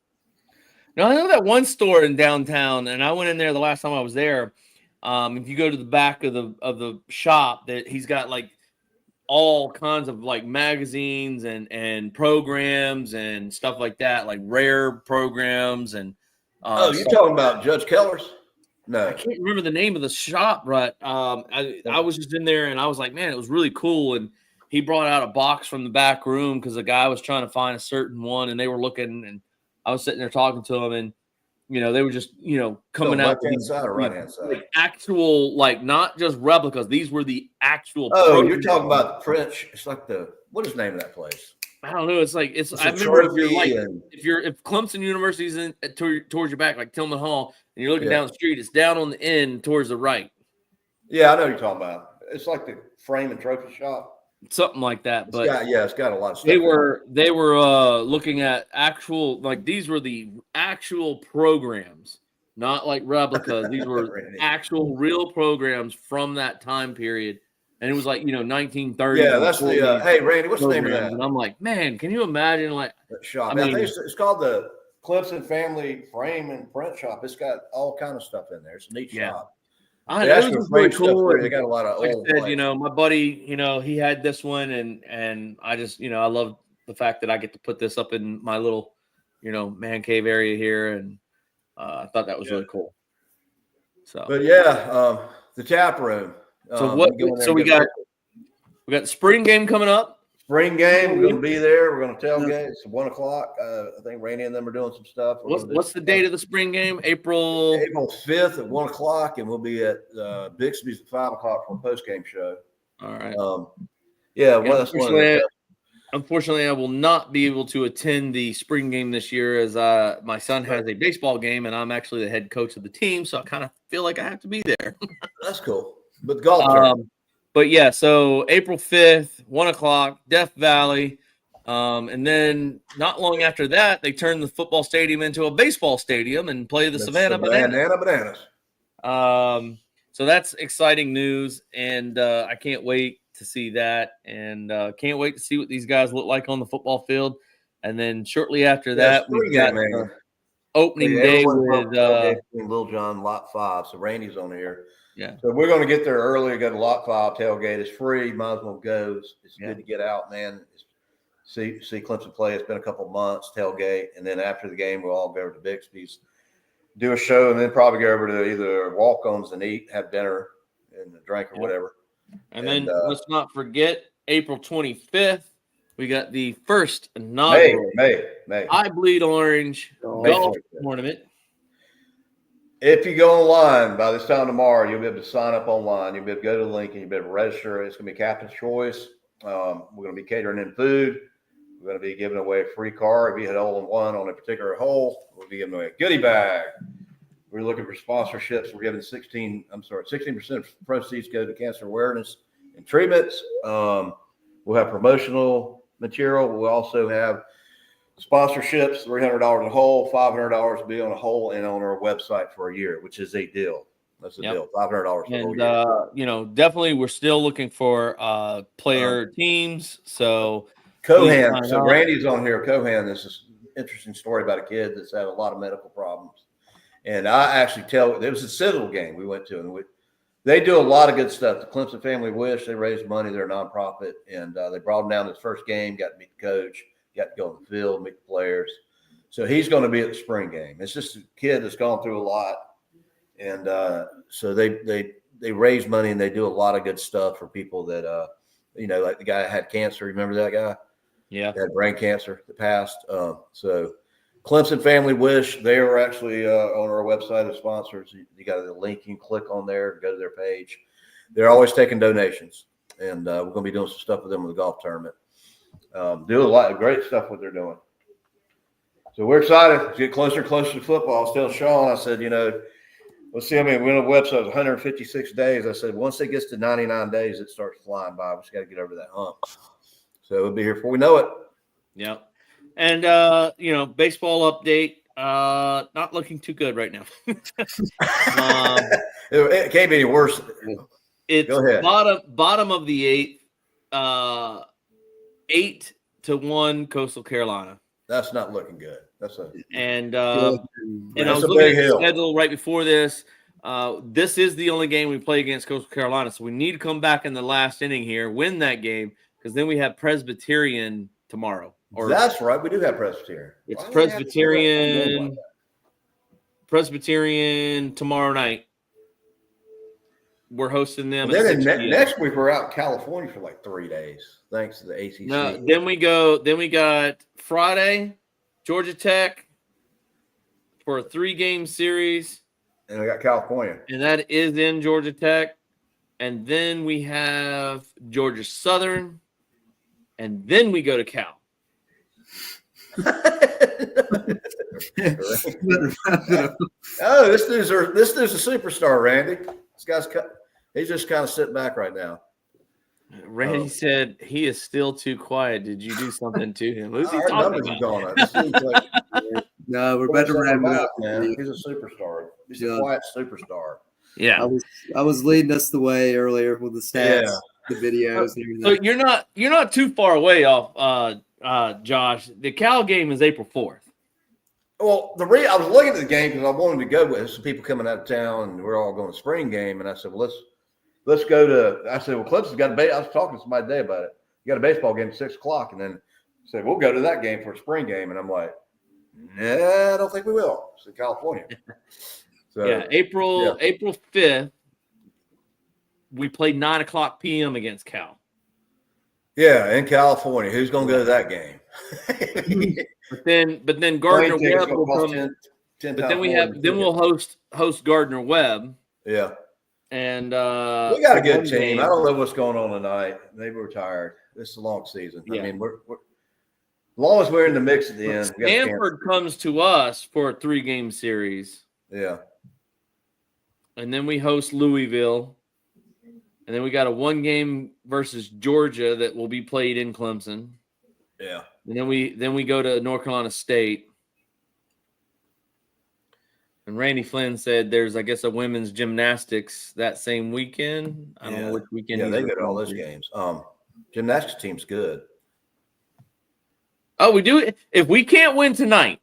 Now I know that one store in downtown, and I went in there the last time I was there. If you go to the back of the shop, that he's got like all kinds of like magazines and programs and stuff like that, like rare programs and. You're talking about Judge Keller's? No, I can't remember the name of the shop, but I was just in there and I was like, man, it was really cool. And he brought out a box from the back room because the guy was trying to find a certain one, and they were looking, and I was sitting there talking to him, and they were just coming out left-hand side or right-hand side? like actual, like not just replicas. These were the actual. Oh, you're programs. talking about the French. It's like what is the name of that place? I don't know. It's like it's. It's I a remember if you're trophy like and if Clemson University's in towards your back, like Tillman Hall, and you're looking Yeah. down the street, it's down on the end towards the right, yeah, I know what you're talking about. It's like the frame and trophy shop. something like that. But It's got a lot of stuff. they were looking at actual, like, these were the actual programs, not like replicas. These were Randy. actual real programs from that time period, and it was like 1930s. Yeah, and that's the 40s hey Randy, what's the name of programs. that? And I'm like, man, can you imagine? Like, Shop. I I mean- think it's called the Clemson Family Frame and Print Shop. It's got all kind of stuff in there. It's a neat Yeah. shop. I They it was actually just really frame stuff cool. for you. and- They got a lot of like I old. said, plates. my buddy, he had this one, and I just, I love the fact that I get to put this up in my little, man cave area here, and I thought that was Yeah. really cool. So, But yeah, the tap room. so what? go in there So and we get got the spring game coming up. spring game. We're going to be there. We're going to tailgate. It's 1 o'clock. I think Randy and them are doing some stuff. What's the date of the spring game? April. April 5th at 1 o'clock, and we'll be at Bixby's at 5 o'clock for a post game show. All right. Yeah, well, that's one of the Unfortunately, I will not be able to attend the spring game this year, as my son has a baseball game, and I'm actually the head coach of the team, so I kind of feel like I have to be there. That's cool. But the golf tournament. But yeah, so April 5th, 1 o'clock, Death Valley. And then not long after that, they turned the football stadium into a baseball stadium and play the Savannah Bananas. So that's exciting news, and I can't wait to see that, and can't wait to see what these guys look like on the football field. And then shortly after that, we've got opening day with Lil John Lot 5. So Randy's on here. Yeah. So we're going to get there early. Go to Lot 5 tailgate. It's free. Might as well go. It's good to get out, man. See Clemson play. It's been a couple months. Tailgate, and then after the game, we'll all go over to Bixby's, do a show, and then probably go over to either walk-ons and eat, have dinner, and a drink or whatever. And then let's not forget April 25th. We got the first inaugural May. I Bleed Orange golf tournament. If you go online by this time tomorrow, you'll be able to sign up online. You'll be able to go to the link and you'll be able to register. It's going to be captain's choice. We're going to be catering in food. We're going to be giving away a free car. If you hit hole in one on a particular hole, we'll be giving away a goodie bag. We're looking for sponsorships. We're giving 16% of proceeds go to cancer awareness and treatments. We'll have promotional material. We'll also have sponsorships, $300 a hole, $500 to be on a hole and on our website for a year, which is a deal. That's a deal. $500 for a whole year. Definitely we're still looking for player teams. So Cohan. So Randy's on here. Cohan, this is an interesting story about a kid that's had a lot of medical problems. And I actually it was a Citadel game we went to, and they do a lot of good stuff. The Clemson Family Wish, they raise money. They're a nonprofit, and they brought him down to the first game, got to meet the coach, got to go on the field, meet the players. So he's going to be at the spring game. It's just a kid that's gone through a lot. And so they raise money, and they do a lot of good stuff for people that, like the guy that had cancer. Remember that guy? Yeah. He had brain cancer that passed. So Clemson Family Wish, they are actually on our website as sponsors. You got the link. You can click on there and go to their page. They're always taking donations, and we're going to be doing some stuff with them in the golf tournament. Do a lot of great stuff what they're doing. So we're excited to get closer and closer to football. I was telling Sean, I said, let's see. I mean, we're on the website 156 days. I said, once it gets to 99 days, it starts flying by. We just got to get over that hump. So we'll be here before we know it. Yep. And, baseball update, not looking too good right now. It can't be any worse. It's Go ahead. bottom of the eighth, 8-1 Coastal Carolina. That's not looking good. And I was a looking big at the hill. schedule right before this. This is the only game we play against Coastal Carolina, so we need to come back in the last inning here, win that game, because then we have Presbyterian tomorrow. That's right. We do have Presbyterian. It's Presbyterian tomorrow night. We're hosting them. And then next week we're out in California for like 3 days, thanks to the ACC. No, then we got Friday, Georgia Tech for a 3-game series. And we got California. And that is in Georgia Tech. And then we have Georgia Southern. And then we go to Cal. Oh, this dude's a superstar, Randy. This guy's he's just kind of sitting back right now. Randy said he is still too quiet. Did you do something to him? Who's he Our talking numbers about? are going up. This dude's like, No, we're about to wrap it up, man. He's a superstar. He's a quiet superstar. Yeah, I was leading us the way earlier with the stats, the videos, and everything. So you're not too far away off, Josh. The Cal game is April 4th. Well, I was looking at the game because I wanted to go with some people coming out of town, and we're all going to spring game. And I said, well, let's go to. I said, well, Clemson's got a I was talking to somebody today about it. You got a baseball game at 6 o'clock, and then said we'll go to that game for a spring game. And I'm like, nah, I don't think we will. It's in California. So, yeah, April 5th. We played 9 o'clock p.m. against Cal. Yeah, in California. Who's going to go to that game? But then Gardner Webb will come. 10 but then we'll host Gardner Webb. Yeah. And we got a good team. I don't know what's going on tonight. Maybe we're tired. This is a long season. Yeah. I mean, we're as long as we're in the mix at the end. Stanford comes to us for a 3-game series. Yeah. And then we host Louisville. And then we got a 1-game versus Georgia that will be played in Clemson. Yeah. And then we go to North Carolina State. And Randy Flynn said there's, I guess, a women's gymnastics that same weekend. I don't know which weekend. Yeah, they go to all those games. Gymnastics team's good. Oh, we do. If we can't win tonight,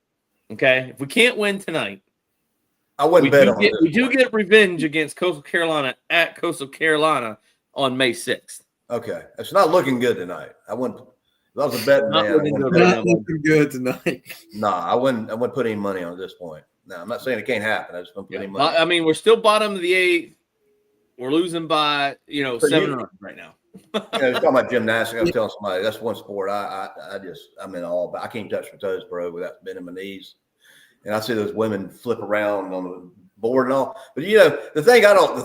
okay? If we can't win tonight, I wouldn't bet on it. We do get revenge against Coastal Carolina at Coastal Carolina on May 6th. Okay. It's not looking good tonight. I wouldn't. If I was a betting man. Not looking good tonight. Nah, I wouldn't put any money on at this point. No, I'm not saying it can't happen. I just don't put any money. I mean, we're still bottom of the 8th. We're losing by 7 runs right now. Talking about gymnastics, I was telling somebody that's one sport I'm in all. But I can't touch my toes, bro, without bending my knees. And I see those women flip around on the board and all. But the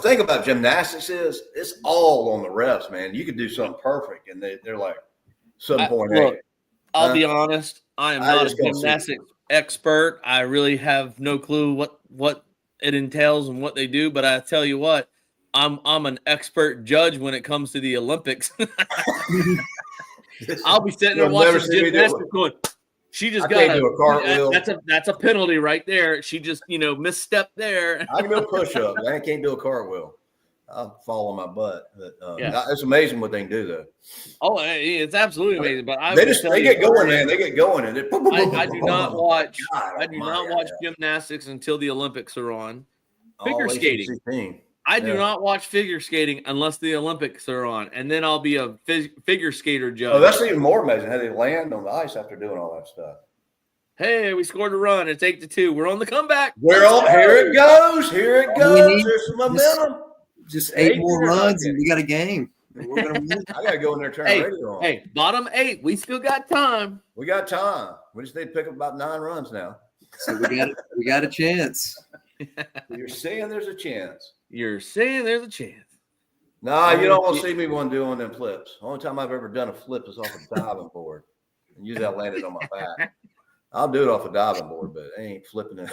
thing about gymnastics is it's all on the refs, man. You could do something perfect, and they're like 7.8. I'll be honest. I am not a gymnastics expert. I really have no clue what it entails and what they do. But I tell you what, I'm an expert judge when it comes to the Olympics. I'll be sitting there watching gymnastics going, she just got do a cartwheel. That's a penalty right there. She just misstepped there. I can do a push-up. I can't do a cartwheel. I'll fall on my butt. But, it's amazing what they can do, though. Oh, it's absolutely amazing. But they get going, man. They get going, and I do not watch. I do not watch gymnastics until the Olympics are on. Figure skating. I do not watch figure skating unless the Olympics are on, and then I'll be a figure skater judge. Oh, that's even more amazing how they land on the ice after doing all that stuff. Hey, we scored a run. It's 8-2. We're on the comeback. Here it goes. Here it goes. There's some momentum. Just 8 more runs, and we got a game. We're gonna win. I gotta go in there and turn the radio on. Hey, bottom 8. We still got time. We got time. We just need to pick up about 9 runs now. So we got a chance. You're saying there's a chance. You're saying there's a chance. Nah, you don't want to see me doing them flips. The only time I've ever done a flip is off a diving board. And usually I landed on my back. I'll do it off a diving board, but I ain't flipping it.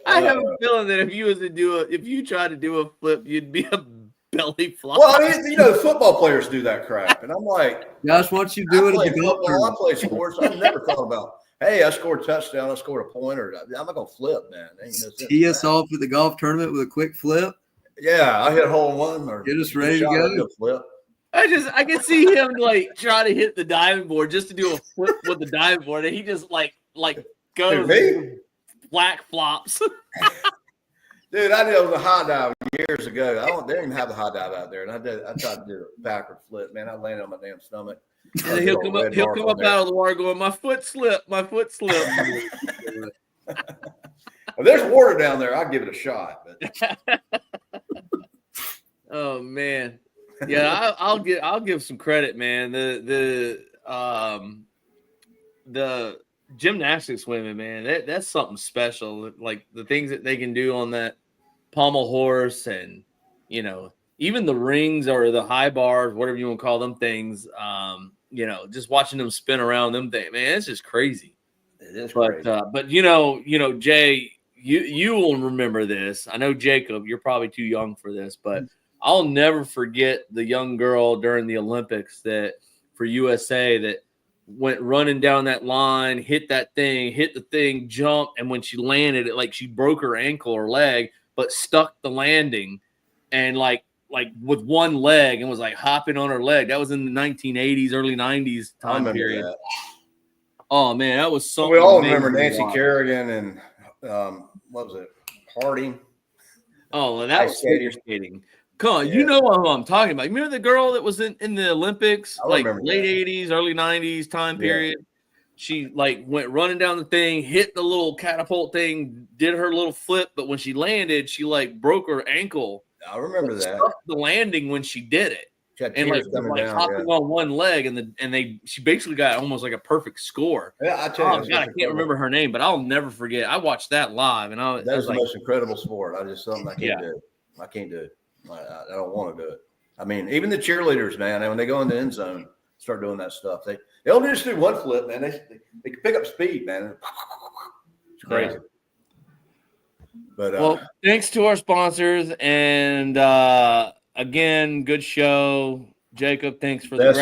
I have a feeling that if you tried to do a flip, you'd be a belly flop. Well, I mean, football players do that crap, and I'm like, Josh, once you do it, I play sports. I've never thought about, hey, I scored a touchdown, I scored a pointer. I'm not gonna flip, man. Tee us off at the golf tournament with a quick flip. Yeah, I hit hole in one or get us ready to go. Flip. I can see him try to hit the diving board just to do a flip with the diving board, and he just goes black flops. Dude, I did a high dive years ago. They didn't even have the high dive out there, and I tried to do a backward flip. Man, I landed on my damn stomach. And he'll come up out of the water going, my foot slipped. If there's water down there, I'll give it a shot. But. Oh man, yeah, I'll give some credit, man. The gymnastics women, man, that's something special. Like the things that they can do on that pommel horse, and even the rings or the high bars, whatever you want to call them things. just watching them spin around them things, man, it's just crazy. It is crazy. But Jay, you will remember this. I know Jacob, you're probably too young for this, but I'll never forget the young girl during the Olympics that for USA that went running down that line, hit the thing, jumped, and when she landed, it like she broke her ankle or leg, but stuck the landing, and like with one leg and was like hopping on her leg. That was in the 1980s, early 90s time period. That. Oh man, that was something. We all remember Nancy Kerrigan and what was it, Harding? Oh, and that was figure skating. Come on, you know who I'm talking about. You remember the girl that was in the Olympics, like late 80s, early 90s time period? She like went running down the thing, hit the little catapult thing, did her little flip, but when she landed, she like broke her ankle. I remember that. Stuck the landing when she did it. And like hopping on one leg, she basically got almost like a perfect score. Yeah, I tell you, God, I can't remember her name, but I'll never forget. I watched that live, and that's the most incredible sport. Something I can't do. I can't do it. I don't want to do it. I mean, even the cheerleaders, man, when they go in the end zone, start doing that stuff. They don't just do one flip, man. They can pick up speed, man. It's crazy. But thanks to our sponsors, and again, good show, Jacob. Thanks for the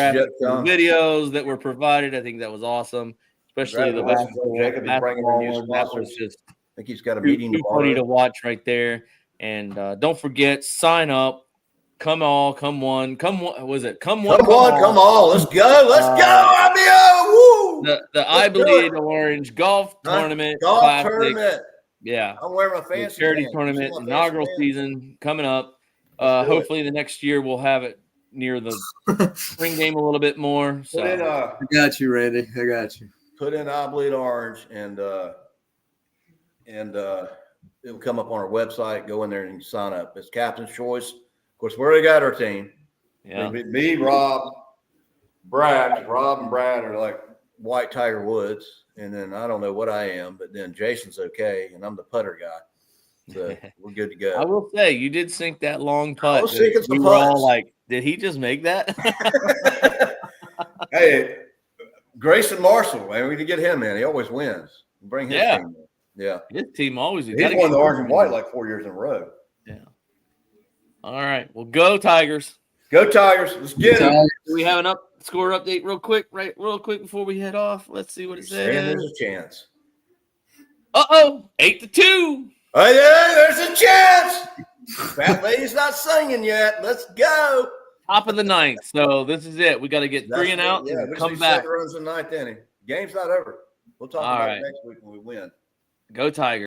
videos that were provided. I think that was awesome, especially the basketball. That was just. I think he's got a meeting tomorrow. Funny to watch right there. And don't forget, sign up. Come all. Come one. Come one. Was it? Come one. Come all. Let's go. Let's go. IBO. Woo. The IBO Orange Golf Tournament. Tournament. Yeah. I'm wearing my fancy charity tournament. Inaugural season coming up. Hopefully the next year we'll have it near the spring game a little bit more. So I got you, Randy. I got you. Put in IBO Orange and it'll come up on our website. Go in there and sign up. It's captain's choice. Of course, we already got our team. Yeah. Me, Rob, Brad. Rob and Brad are like White Tiger Woods. And then I don't know what I am, but then Jason's okay. And I'm the putter guy. So we're good to go. I will say, you did sink that long putt. I was sinking some we were all like, did he just make that? Hey, Grayson Marshall, man, we need to get him in. He always wins. Bring his team in. Yeah. His team always. He's won the orange and white like 4 years in a row. Yeah. All right. Well, go Tigers. Go Tigers. Let's get it. Do we have an score update real quick before we head off? Let's see what it says. There's a chance. 8-2. Oh, yeah, there's a chance. Fat lady's not singing yet. Let's go. Top of the ninth. So this is it. We got to get 3 and out and come back. 7 runs in the ninth inning. Game's not over. We'll talk about it next week when we win. Go Tigers.